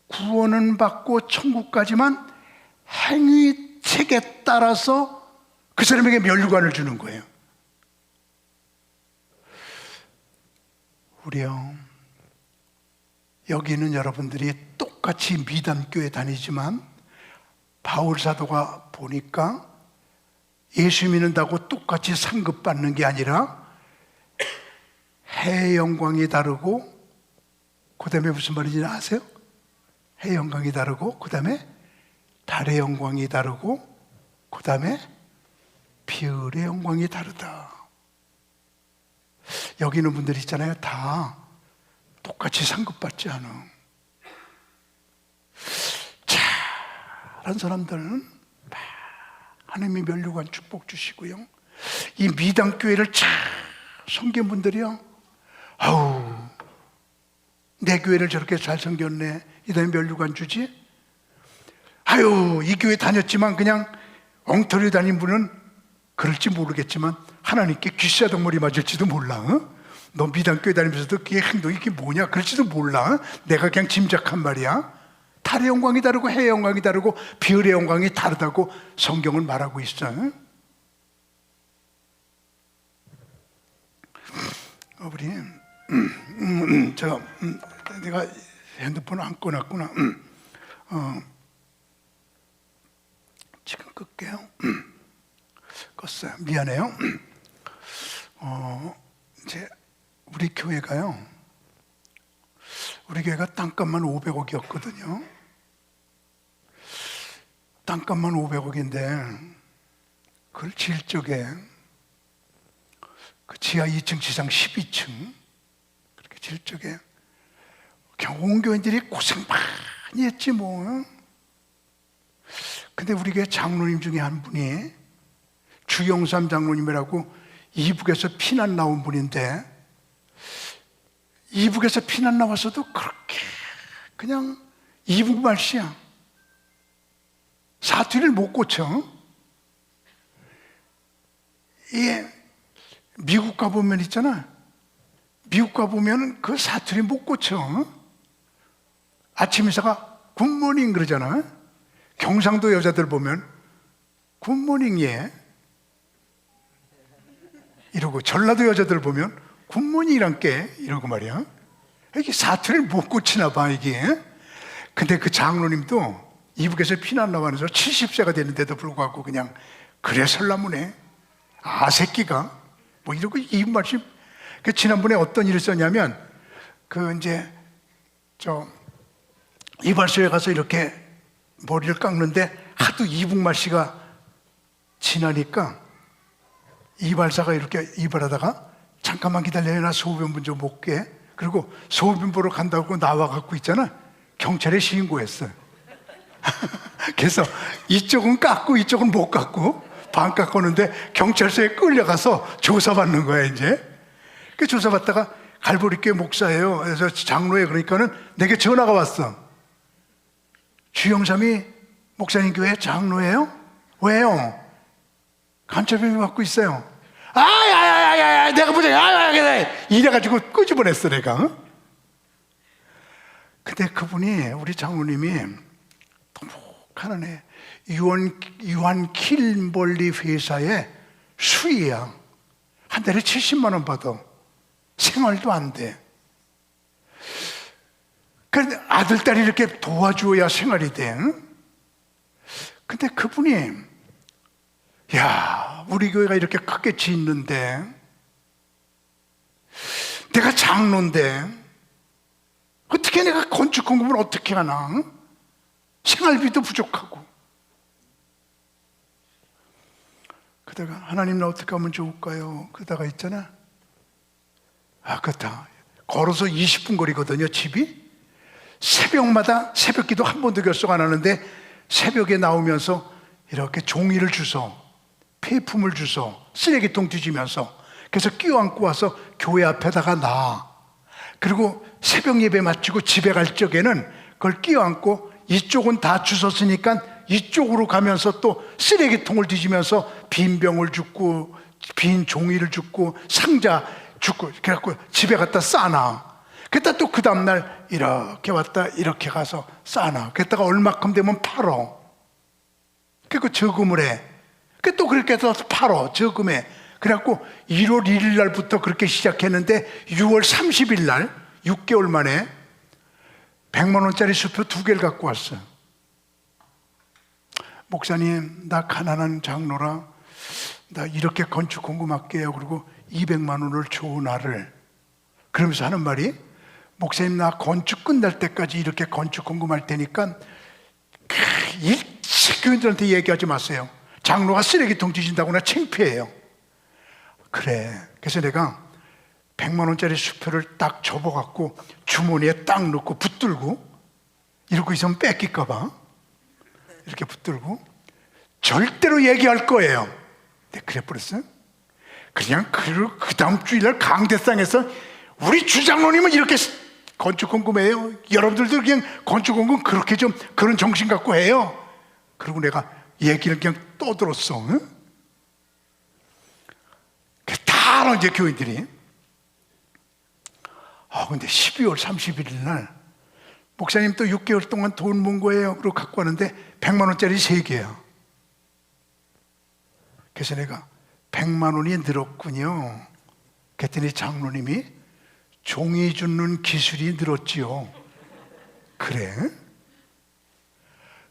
Speaker 1: 구원은 받고 천국까지만 행위책에 따라서 그 사람에게 멸류관을 주는 거예요. 우리요, 여기 있는 여러분들이 똑같이 미담교회 다니지만 바울 사도가 보니까 예수 믿는다고 똑같이 상급받는 게 아니라 해의 영광이 다르고, 그 다음에 무슨 말인지 아세요? 해의 영광이 다르고, 그 다음에 달의 영광이 다르고, 그 다음에 별의 영광이 다르다. 여기 있는 분들 있잖아요. 다 똑같이 상급받지 않아. 잘한 사람들은 하나님이 멸류관 축복 주시고요. 이 미당교회를 잘 섬긴 분들이요, 아우, 내 교회를 저렇게 잘 섬겼네, 이 다음에 멸류관 주지? 아유, 이 교회 다녔지만 그냥 엉터리 다닌 분은 그럴지 모르겠지만 하나님께 귀싸덩머리 맞을지도 몰라. 너 미당교회 다니면서도 그게 행동이 이게 뭐냐 그럴지도 몰라. 내가 그냥 짐작한 말이야. 달의 영광이 다르고 해의 영광이 다르고 별의 영광이 다르다고 성경은 말하고 있어. 우리 내가 핸드폰을 안 꺼놨구나. 지금 끌게요. 껐어요. 미안해요. 이제 우리 교회가 땅값만 500억이었거든요. 땅값만 500억인데 그걸 질 적에 그 지하 2층, 지상 12층 그렇게 질 적에 그냥 온 교인들이 고생 많이 했지 뭐. 근데 우리 교회 장로님 중에 한 분이 주영삼 장로님이라고 이북에서 피난 나온 분인데, 이북에서 피난 나와서도 그렇게 그냥 이북 말씨야. 사투리를 못 고쳐. 예, 미국 가보면 있잖아. 미국 가보면 그 사투리 못 고쳐. 아침 인사가 굿모닝 그러잖아. 경상도 여자들 보면 굿모닝 예 이러고, 전라도 여자들 보면 굿모닝이란 게 이러고 말이야. 이게 사투리를 못 고치나 봐 이게. 근데 그 장로님도 이북에서 피난 나와서 70세가 됐는데도 불구하고 그냥 그래 설라문에 새끼가 뭐 이러고 이 말씀. 그 지난번에 어떤 일을 썼냐면 그 이제 이발소에 가서 이렇게 머리를 깎는데 하도 이북말씨가 지나니까 이발사가 이렇게 이발하다가 잠깐만 기다려요, 나 소변분 좀 볼게. 그리고 소변 보러 간다고 나와갖고 있잖아, 경찰에 신고했어. 그래서 이쪽은 깎고 이쪽은 못 깎고 반 깎았는데 경찰서에 끌려가서 조사받는 거야 이제. 그 조사받다가 갈보리교회 목사예요. 그래서 장로에 그러니까는 내게 전화가 왔어. 주영삼이 목사님 교회 장로예요? 왜요? 간첩행위 받고 있어요. 내가 보자. 이래가지고 끄집어냈어 내가. 근데 그분이, 우리 장로님이 독하네. 유한 킬벌리 회사의 수의야. 한 달에 70만 원 받아. 생활도 안 돼. 그런데 아들, 딸이 이렇게 도와줘야 생활이 돼. 근데 그분이, 야, 우리 교회가 이렇게 크게 짓는데, 내가 장로인데 어떻게 내가 건축 공급을 어떻게 하나? 생활비도 부족하고. 그러다가 하나님 나 어떻게 하면 좋을까요? 그러다가 있잖아, 그렇다, 걸어서 20분 거리거든요 집이. 새벽마다 새벽기도 한 번도 결석 안 하는데 새벽에 나오면서 이렇게 종이를 주워, 폐품을 주워 쓰레기통 뒤지면서, 그래서 끼워안고 와서 교회 앞에다가 놔. 그리고 새벽 예배 마치고 집에 갈 적에는 그걸 끼워안고 이쪽은 다 주웠으니까 이쪽으로 가면서 또 쓰레기통을 뒤지면서 빈 병을 줍고 빈 종이를 줍고 상자 줍고 그래갖고 집에 갖다 쌓아놔. 그랬다 또 그 다음날 이렇게 왔다 이렇게 가서 쌓아놔. 그랬다가 얼마큼 되면 팔어. 그리고 저금을 해. 또 그렇게 해서 팔어 저금해. 그래갖고 1월 1일 날부터 그렇게 시작했는데 6월 30일 날 6개월 만에 100만 원짜리 수표 2개를 갖고 왔어요. 목사님, 나 가난한 장로라 나 이렇게 건축 공금할게요. 그리고 200만 원을 줘 나를. 그러면서 하는 말이, 목사님 나 건축 끝날 때까지 이렇게 건축 공금할 테니까 일체 교인들한테 얘기하지 마세요. 장로가 쓰레기통 뒤진다거나 창피해요. 그래. 그래서 내가 100만 원짜리 수표를 딱 접어갖고 주머니에 딱 넣고 붙들고 이러고 있으면 뺏길까 봐 이렇게 붙들고 절대로 얘기할 거예요. 네, 그래 버렸어요. 그냥 그 다음 주일날 강대상에서 우리 주장로님은 이렇게 건축공금해요. 여러분들도 그냥 건축공금 그렇게 좀 그런 정신 갖고 해요. 그리고 내가 얘기를 그냥 떠들었어. 응? 다 알아 이제 교인들이. 근데 12월 31일 날 목사님 또 6개월 동안 돈 번 거예요. 그리고 갖고 왔는데 100만 원짜리 3개야. 그래서 내가 100만 원이 늘었군요. 그랬더니 장로님이 종이 줍는 기술이 늘었지요. 그래?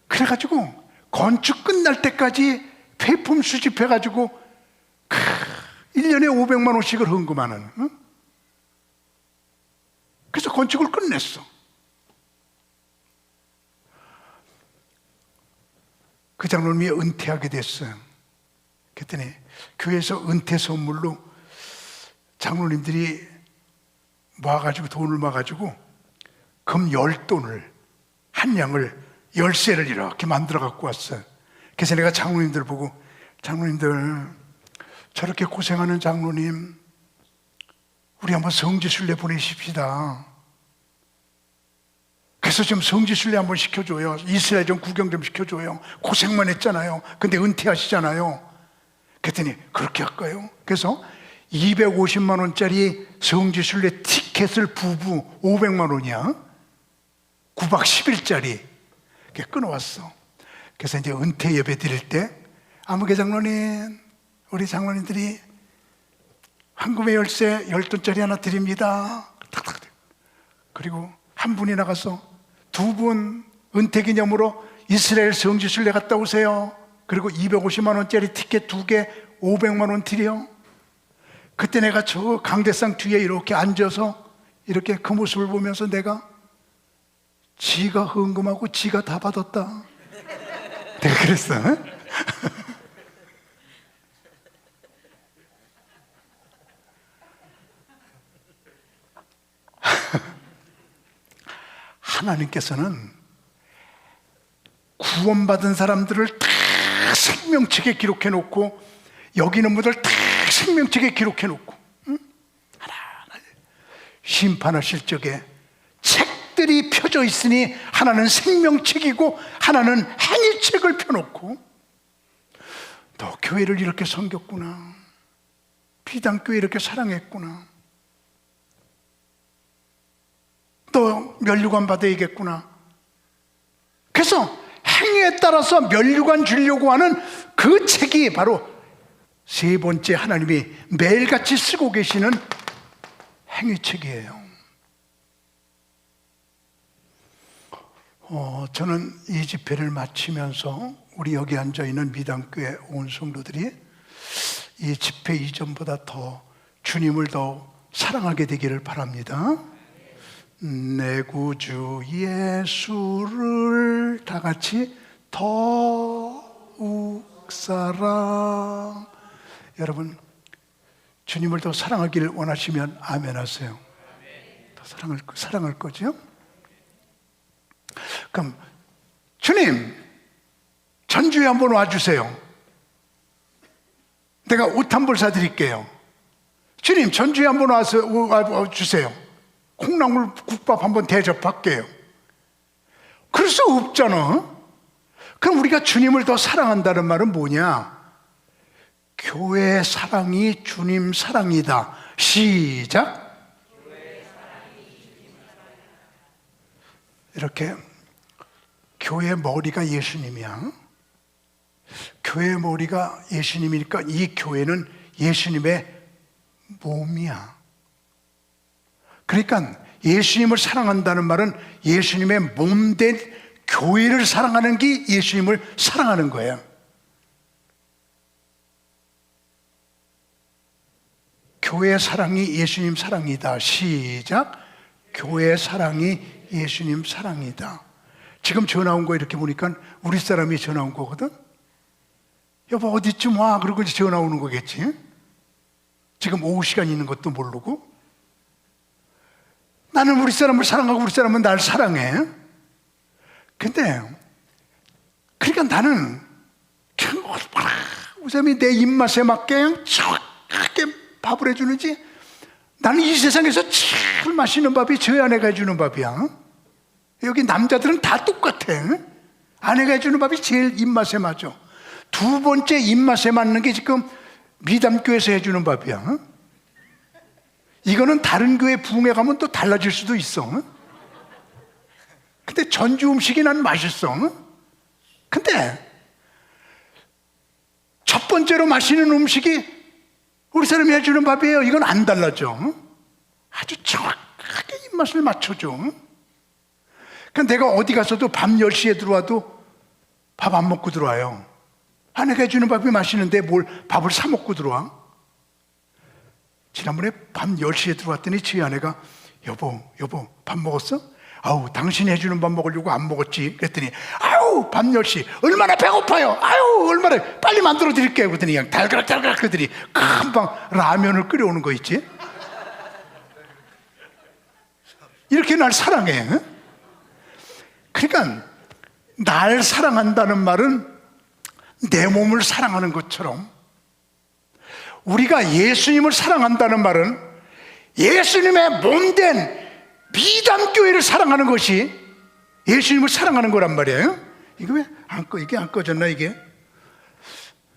Speaker 1: 그래가지고 건축 끝날 때까지 폐품 수집해가지고 1년에 500만 원씩을 헌금하는. 응? 그래서 건축을 끝냈어. 그 장로님이 은퇴하게 됐어요. 그랬더니 교회에서 은퇴 선물로 장로님들이 모아가지고 돈을 모아가지고 금 10돈을 한 양을 열쇠를 이렇게 만들어 갖고 왔어요. 그래서 내가 장로님들 보고, 장로님들 저렇게 고생하는 장로님 우리 한번 성지순례 보내십시다. 그래서 좀 성지순례 한번 시켜줘요. 이스라엘 좀 구경 좀 시켜줘요. 고생만 했잖아요. 근데 은퇴하시잖아요. 그랬더니 그렇게 할까요? 그래서 250만 원짜리 성지순례 티켓을 부부 500만 원이야. 9박 10일짜리 끊어왔어. 그래서 이제 은퇴 예배 드릴 때 아무개 장로님, 우리 장로님들이 황금의 열쇠 10돈짜리 하나 드립니다. 그리고 한 분이 나가서 2분 은퇴 기념으로 이스라엘 성지순례 갔다 오세요. 그리고 250만 원짜리 티켓 2개 500만 원 드려. 그때 내가 저 강대상 뒤에 이렇게 앉아서 이렇게 그 모습을 보면서 내가 지가 헌금하고 지가 다 받았다. 내가 그랬어. 하나님께서는 구원받은 사람들을 다 생명책에 기록해 놓고 여기 있는 분들 다 생명책에 기록해 놓고 하나하나 심판하실 적에 책들이 펴져 있으니 하나는 생명책이고 하나는 행위책을 펴놓고, 너 교회를 이렇게 섬겼구나, 비단교회 이렇게 사랑했구나, 또 면류관 받아야겠구나. 그래서 행위에 따라서 면류관 주려고 하는 그 책이 바로 세 번째 하나님이 매일같이 쓰고 계시는 행위책이에요. 저는 이 집회를 마치면서 우리 여기 앉아있는 미담교회 온 성도들이 이 집회 이전보다 더 주님을 더 사랑하게 되기를 바랍니다. 내 구주 예수를 다 같이 더욱 사랑. 여러분, 주님을 더 사랑하기를 원하시면 아멘 하세요. 더 사랑할 거죠? 그럼 주님, 전주에 한번 와주세요. 내가 옷 한 벌 사드릴게요. 주님, 전주에 한번 와주세요. 콩나물 국밥 한번 대접할게요. 그럴 수 없잖아. 그럼 우리가 주님을 더 사랑한다는 말은 뭐냐? 교회 사랑이 주님 사랑이다. 시작. 이렇게 교회 머리가 예수님이야. 교회 머리가 예수님이니까 이 교회는 예수님의 몸이야. 그러니까 예수님을 사랑한다는 말은 예수님의 몸된 교회를 사랑하는 게 예수님을 사랑하는 거예요. 교회 사랑이 예수님 사랑이다. 시작. 교회 사랑이 예수님 사랑이다. 지금 전화 온 거 이렇게 보니까 우리 사람이 전화 온 거거든. 여보 어디쯤 와? 그러고 전화 오는 거겠지. 지금 오후 시간 있는 것도 모르고. 나는 우리 사람을 사랑하고 우리 사람은 날 사랑해. 근데 그러니까 나는 우리 사람이 내 입맛에 맞게 그냥 정확하게 밥을 해주는지, 나는 이 세상에서 제일 맛있는 밥이 저희 아내가 해주는 밥이야. 여기 남자들은 다 똑같아. 아내가 해주는 밥이 제일 입맛에 맞아. 두 번째 입맛에 맞는 게 지금 미담교회에서 해주는 밥이야. 이거는 다른 교회 부흥회 가면 또 달라질 수도 있어. 근데 전주 음식이 난 맛있어. 근데 첫 번째로 맛있는 음식이 우리 사람이 해주는 밥이에요. 이건 안 달라져. 아주 정확하게 입맛을 맞춰줘. 그러니까 내가 어디 가서도 밤 10시에 들어와도 밥 안 먹고 들어와요. 아내가 해주는 밥이 맛있는데 뭘 밥을 사 먹고 들어와? 지난번에 밤 10시에 들어왔더니 저희 아내가 여보 밥 먹었어? 아우 당신이 해주는 밥 먹으려고 안 먹었지. 그랬더니 아우 밤 10시 얼마나 배고파요. 아우 얼마나 빨리 만들어 드릴게요. 그랬더니 그냥 달그락 그들이 금방 라면을 끓여오는 거 있지. 이렇게 날 사랑해. 그러니까 날 사랑한다는 말은 내 몸을 사랑하는 것처럼, 우리가 예수님을 사랑한다는 말은 예수님의 몸된 미담교회를 사랑하는 것이 예수님을 사랑하는 거란 말이에요. 이게 왜 이게 안 꺼졌나 이게?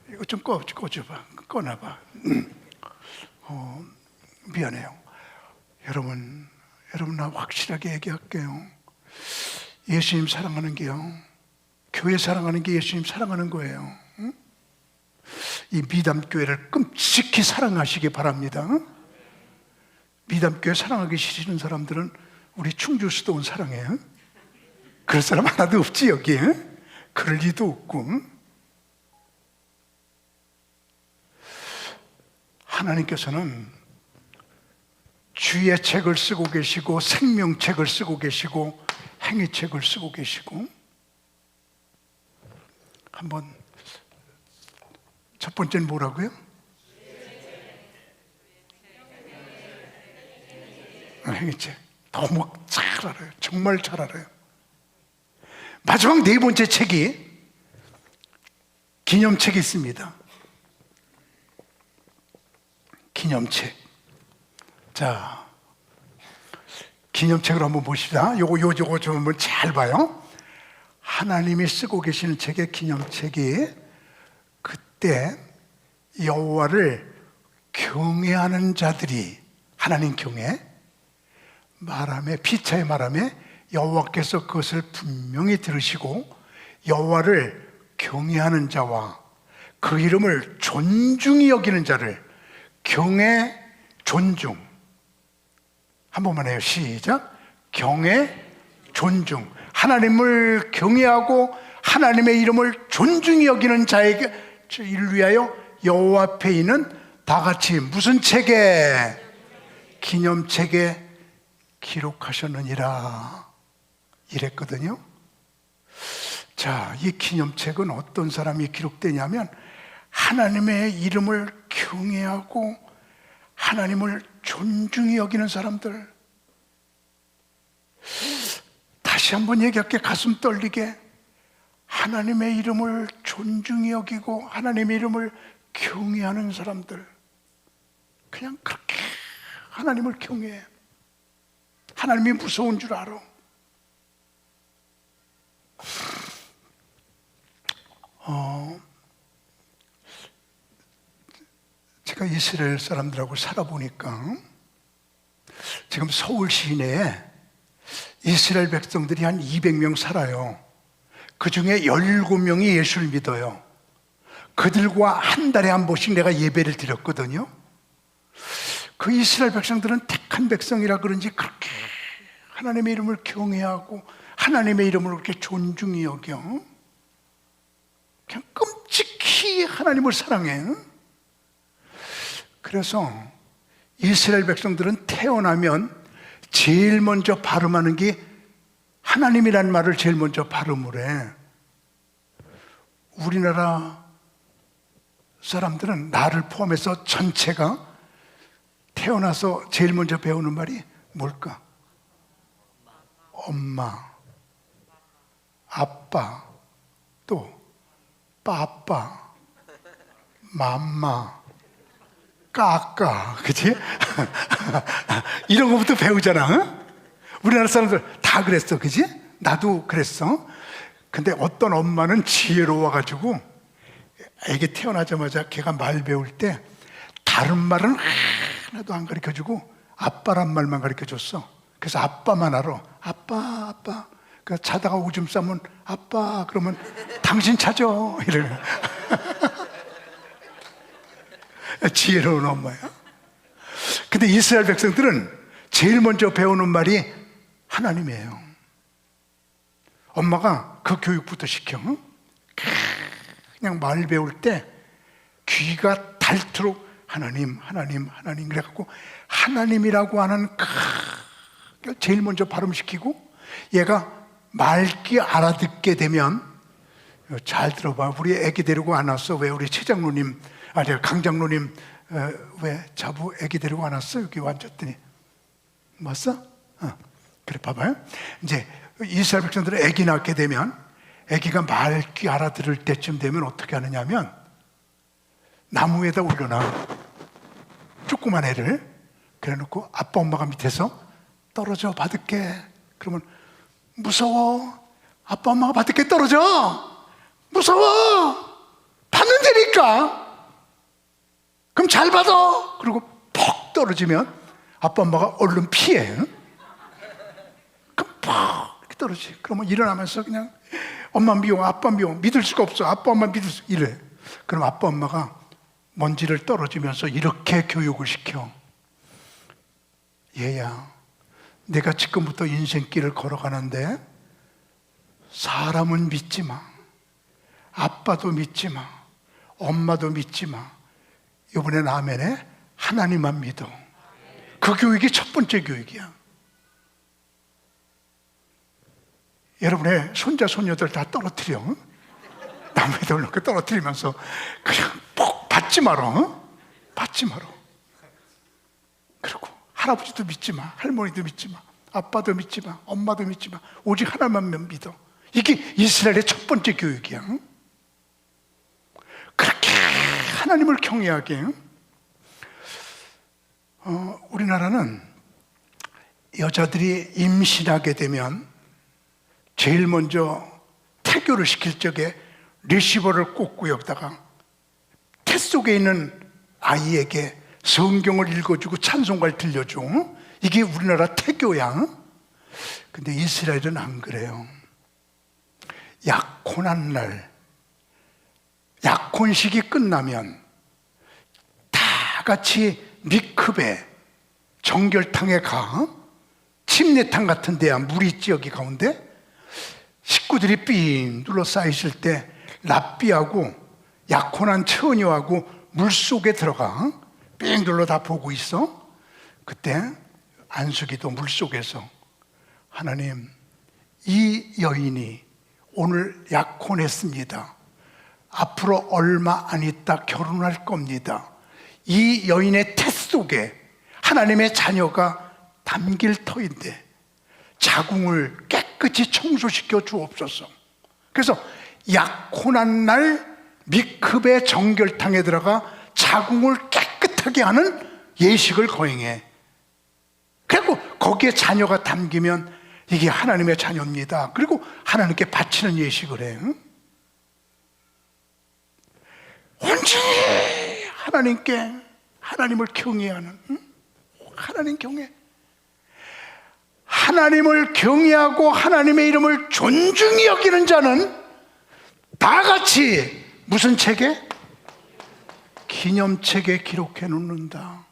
Speaker 1: 이거 좀 꺼줘봐. 꺼놔봐. 미안해요. 여러분 나 확실하게 얘기할게요. 예수님 사랑하는 게요, 교회 사랑하는 게 예수님 사랑하는 거예요. 이 미담교회를 끔찍히 사랑하시기 바랍니다. 미담교회 사랑하기 싫은 사람들은 우리 충주 수도원 사랑해요. 그럴 사람 하나도 없지 여기. 그럴 리도 없고. 하나님께서는 주의 책을 쓰고 계시고 생명책을 쓰고 계시고 행위책을 쓰고 계시고, 한번 첫 번째는 뭐라고요? 행위책. 너무 잘 알아요. 정말 잘 알아요. 마지막 네 번째 책이 기념책이 있습니다. 기념책. 자, 기념책을 한번 보십시다. 요거 좀 한번 잘 봐요. 하나님이 쓰고 계시는 책의 기념책이, 그때 여호와를 경외하는 자들이, 하나님 경외, 말하며 피차의 말하며 여호와께서 그것을 분명히 들으시고 여호와를 경외하는 자와 그 이름을 존중히 여기는 자를, 경외, 존중. 한 번만 해요. 시작. 경외, 존중. 하나님을 경외하고 하나님의 이름을 존중히 여기는 자에게, 이를 위하여 여호와 앞에 있는 다 같이 무슨 책에? 기념책에 기록하셨느니라 이랬거든요. 자, 이 기념책은 어떤 사람이 기록되냐면 하나님의 이름을 경외하고 하나님을 존중히 여기는 사람들. 다시 한번 얘기할게. 가슴 떨리게. 하나님의 이름을 존중히 여기고 하나님의 이름을 경외하는 사람들. 그냥 그렇게 하나님을 경외해. 하나님이 무서운 줄 알아. 제가 이스라엘 사람들하고 살아보니까 지금 서울 시내에 이스라엘 백성들이 한 200명 살아요. 그 중에 17명이 예수를 믿어요. 그들과 한 달에 한 번씩 내가 예배를 드렸거든요. 그 이스라엘 백성들은 택한 백성이라 그런지 그렇게 하나님의 이름을 경외하고 하나님의 이름을 그렇게 존중히 여겨 그냥 끔찍히 하나님을 사랑해. 그래서 이스라엘 백성들은 태어나면 제일 먼저 발음하는 게 하나님이라는 말을 제일 먼저 발음을 해. 우리나라 사람들은 나를 포함해서 전체가 태어나서 제일 먼저 배우는 말이 뭘까? 엄마, 아빠, 또 빠빠, 맘마, 까까, 그치? 이런 거부터 배우잖아. 응? 우리나라 사람들 다 그랬어, 그치? 나도 그랬어. 근데 어떤 엄마는 지혜로워가지고 애기 태어나자마자 걔가 말 배울 때 다른 말은 하나도 안 가르쳐주고 아빠란 말만 가르쳐줬어. 그래서 아빠만 알아. 아빠, 아빠. 그 자다가 오줌 싸면 아빠 그러면 당신 찾아 이래. 지혜로운 엄마야. 근데 이스라엘 백성들은 제일 먼저 배우는 말이 하나님이에요. 엄마가 그 교육부터 시켜. 그냥 말 배울 때 귀가 닳도록 하나님, 하나님, 하나님 그래갖고 하나님이라고 하는 제일 먼저 발음시키고 얘가 말귀 알아듣게 되면 잘 들어봐. 우리 애기 데리고 안 왔어? 왜 우리 최 장로님, 강 장로님 왜 자부 애기 데리고 안 왔어? 여기 앉았더니 왔어? 그래 봐봐요. 이제 이스라엘 백성들은 애기 낳게 되면 애기가 말귀 알아들을 때쯤 되면 어떻게 하느냐면 나무에다 올려놔. 조그만 애를. 그래놓고 아빠 엄마가 밑에서 떨어져 받을게. 그러면 무서워. 아빠 엄마가 받을게 떨어져. 무서워. 받는다니까. 그럼 잘 받아. 그리고 퍽 떨어지면 아빠 엄마가 얼른 피해. 그럼 퍽 이렇게 떨어지. 그러면 일어나면서 그냥 엄마 미워, 아빠 미워. 믿을 수가 없어. 아빠 엄마 믿을 수 이래. 그럼 아빠 엄마가 먼지를 떨어지면서 이렇게 교육을 시켜. 얘야, 내가 지금부터 인생길을 걸어가는데 사람은 믿지 마. 아빠도 믿지 마. 엄마도 믿지 마. 이번엔 아멘에 하나님만 믿어. 그 교육이 첫 번째 교육이야. 여러분의 손자 손녀들 다 떨어뜨려. 나무에다 올려놓고 떨어뜨리면서 그냥 꼭 받지 마라. 받지 마라. 그리고 할아버지도 믿지 마. 할머니도 믿지 마. 아빠도 믿지 마. 엄마도 믿지 마. 오직 하나님만 믿어. 이게 이스라엘의 첫 번째 교육이야. 그렇게 하나님을 경외하게. 우리나라는 여자들이 임신하게 되면 제일 먼저 태교를 시킬 적에 리시버를 꽂고 여기다가 태 속에 있는 아이에게 성경을 읽어주고 찬송가를 들려줘. 이게 우리나라 태교야. 근데 이스라엘은 안 그래요. 약혼한 날, 약혼식이 끝나면 다 같이 미크베 정결탕에 가. 침례탕 같은 데야. 물이 있지 여기 가운데. 식구들이 삥 둘러싸여 있을 때 랍비하고 약혼한 처녀하고 물속에 들어가. 삥 둘러 다 보고 있어. 그때 안수기도 물속에서 하나님, 이 여인이 오늘 약혼했습니다. 앞으로 얼마 안 있다 결혼할 겁니다. 이 여인의 태 속에 하나님의 자녀가 담길 터인데 자궁을 깨끗이 청소시켜 주옵소서. 그래서 약혼한 날 미크베 정결탕에 들어가 자궁을 깨끗하게 하는 예식을 거행해. 그리고 거기에 자녀가 담기면 이게 하나님의 자녀입니다. 그리고 하나님께 바치는 예식을 해. 하나님을 경외하는, 하나님 경외, 하나님을 경외하고 하나님의 이름을 존중히 여기는 자는 다 같이 무슨 책에? 기념책에 기록해 놓는다.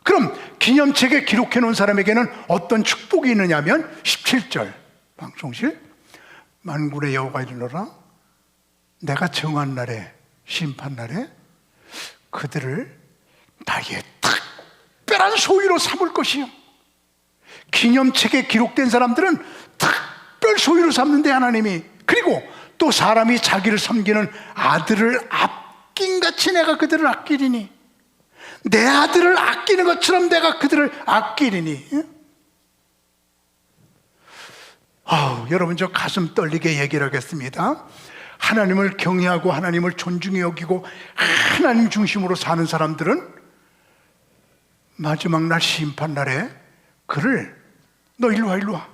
Speaker 1: 그럼 기념책에 기록해 놓은 사람에게는 어떤 축복이 있느냐면 17절 방송실, 만군의 여호와가 이르노라 내가 정한 날에, 심판날에 그들을 나의 특별한 소유로 삼을 것이요. 기념책에 기록된 사람들은 특별 소유로 삼는데 하나님이, 그리고 또 사람이 자기를 섬기는 아들을 아낀같이 내가 그들을 아끼리니, 내 아들을 아끼는 것처럼 내가 그들을 아끼리니. 여러분, 저 가슴 떨리게 얘기를 하겠습니다. 하나님을 경외하고 하나님을 존중히 여기고 하나님 중심으로 사는 사람들은 마지막 날 심판날에 그를 너 일로 와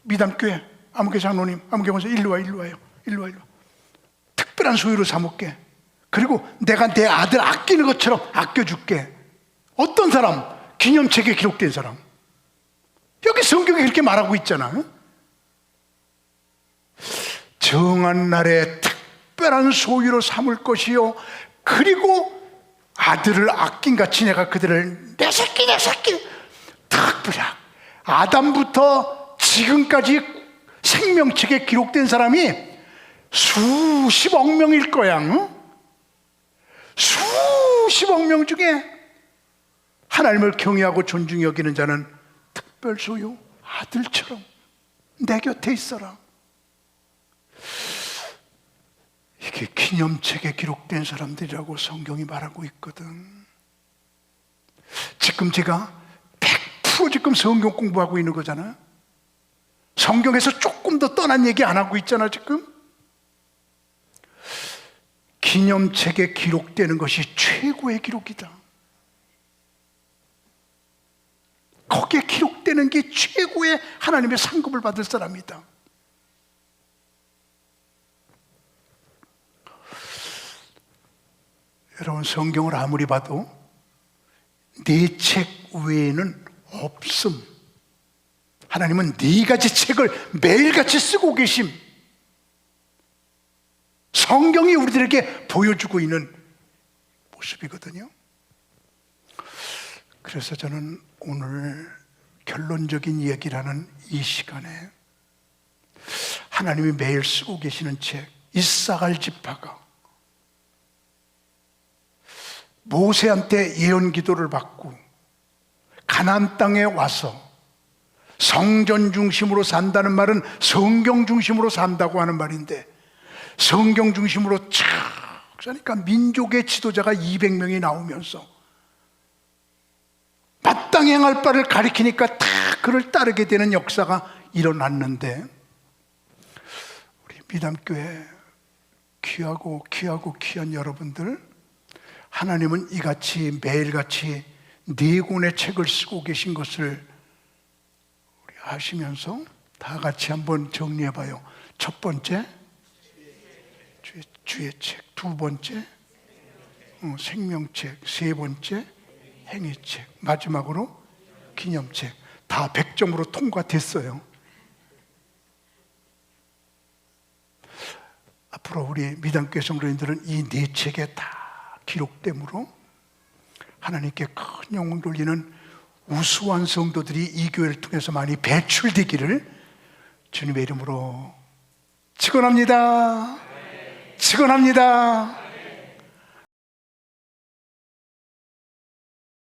Speaker 1: 미담교회 아무개 장로님, 아무개 권사 일로 와요. 특별한 소유로 삼을게. 그리고 내가 내 아들 아끼는 것처럼 아껴줄게. 어떤 사람? 기념책에 기록된 사람. 여기 성경에 그렇게 말하고 있잖아. 정한 날에 특별한 소유로 삼을 것이요, 그리고 아들을 아낀같이 내가 그들을 내 새끼 특별하게. 아담부터 지금까지 생명책에 기록된 사람이 수십억 명일 거야. 수십억 명 중에 하나님을 경외하고 존중히 여기는 자는 특별 소유, 아들처럼 내 곁에 있어라. 이게 기념책에 기록된 사람들이라고 성경이 말하고 있거든. 지금 제가 100% 지금 성경 공부하고 있는 거잖아. 성경에서 조금 더 떠난 얘기 안 하고 있잖아. 지금 기념책에 기록되는 것이 최고의 기록이다. 거기에 기록되는 게 최고의 하나님의 상급을 받을 사람이다. 여러분, 성경을 아무리 봐도 네 책 외에는 없음. 하나님은 네 가지 책을 매일같이 쓰고 계심. 성경이 우리들에게 보여주고 있는 모습이거든요. 그래서 저는 오늘 결론적인 이야기를 하는 이 시간에 하나님이 매일 쓰고 계시는 책, 이사갈 지파가 모세한테 예언 기도를 받고 가나안 땅에 와서 성전 중심으로 산다는 말은 성경 중심으로 산다고 하는 말인데, 성경 중심으로 쫙 사니까 민족의 지도자가 200명이 나오면서 마땅히 행할 바를 가리키니까 다 그를 따르게 되는 역사가 일어났는데, 우리 미담교회 귀하고 귀한 여러분들, 하나님은 이같이 매일같이 4권의 책을 쓰고 계신 것을 우리 아시면서 다 같이 한번 정리해봐요. 첫 번째, 주의 책. 두 번째, 생명책. 세 번째, 행위책. 마지막으로 기념책. 다 100점으로 통과됐어요. 앞으로 우리 미담교회 성도님들은 이 4책에 다 기록됨으로 하나님께 큰 영광 돌리는 우수한 성도들이 이 교회를 통해서 많이 배출되기를 주님의 이름으로 축원합니다. 축원합니다.